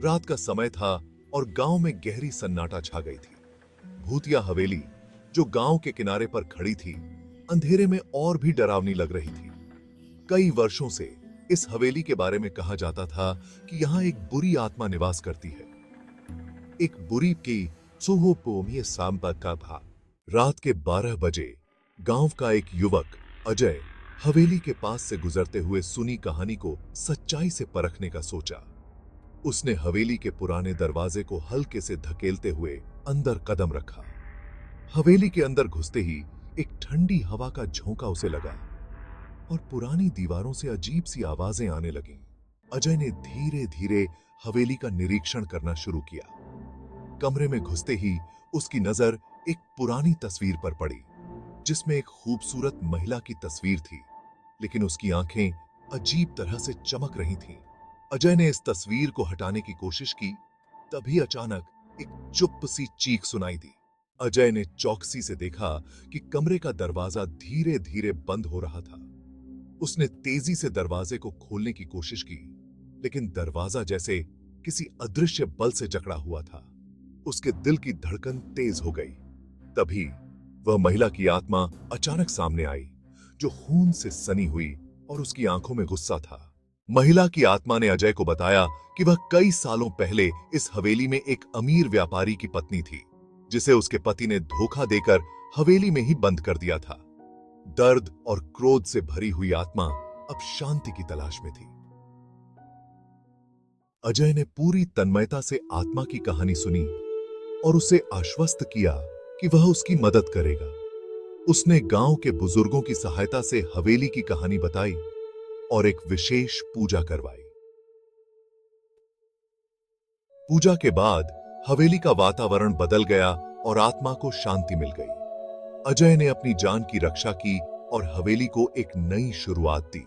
रात का समय था और गांव में गहरी सन्नाटा छा गई थी। भूतिया हवेली जो गांव के किनारे पर खड़ी थी, अंधेरे में और भी डरावनी लग रही थी। कई वर्षों से इस हवेली के बारे में कहा जाता था कि यहां एक बुरी आत्मा निवास करती है। एक बुरी की सुहोपोमिय सांबा का था। रात के 12 बजे गांव का एक युवक अजय हवेली के पास से गुजरते हुए सुनी कहानी को सच्चाई से परखने का सोचा। उसने हवेली के पुराने दरवाजे को हल्के से धकेलते हुए अंदर कदम रखा। हवेली के अंदर घुसते ही एक ठंडी हवा का झोंका उसे लगा और पुरानी दीवारों से अजीब सी आवाजें आने लगीं। अजय ने धीरे धीरे हवेली का निरीक्षण करना शुरू किया। कमरे में घुसते ही उसकी नजर एक पुरानी तस्वीर पर पड़ी, जिसमें एक खूबसूरत महिला की तस्वीर थी, लेकिन उसकी आंखें अजीब तरह से चमक रही थीं। अजय ने इस तस्वीर को हटाने की कोशिश की, तभी अचानक एक चुप सी चीख सुनाई दी। अजय ने चौकसी से देखा कि कमरे का दरवाजा धीरे धीरे बंद हो रहा था। उसने तेजी से दरवाजे को खोलने की कोशिश की, लेकिन दरवाजा जैसे किसी अदृश्य बल से जकड़ा हुआ था। उसके दिल की धड़कन तेज हो गई। तभी वह महिला की आत्मा अचानक सामने आई, जो खून से सनी हुई और उसकी आंखों में गुस्सा था। महिला की आत्मा ने अजय को बताया कि वह कई सालों पहले इस हवेली में एक अमीर व्यापारी की पत्नी थी, जिसे उसके पति ने धोखा देकर हवेली में ही बंद कर दिया था। दर्द और क्रोध से भरी हुई आत्मा अब शांति की तलाश में थी। अजय ने पूरी तन्मयता से आत्मा की कहानी सुनी और उसे आश्वस्त किया कि वह उसकी मदद करेगा। उसने गांव के बुजुर्गों की सहायता से हवेली की कहानी बताई और एक विशेष पूजा करवाई। पूजा के बाद हवेली का वातावरण बदल गया और आत्मा को शांति मिल गई। अजय ने अपनी जान की रक्षा की और हवेली को एक नई शुरुआत दी।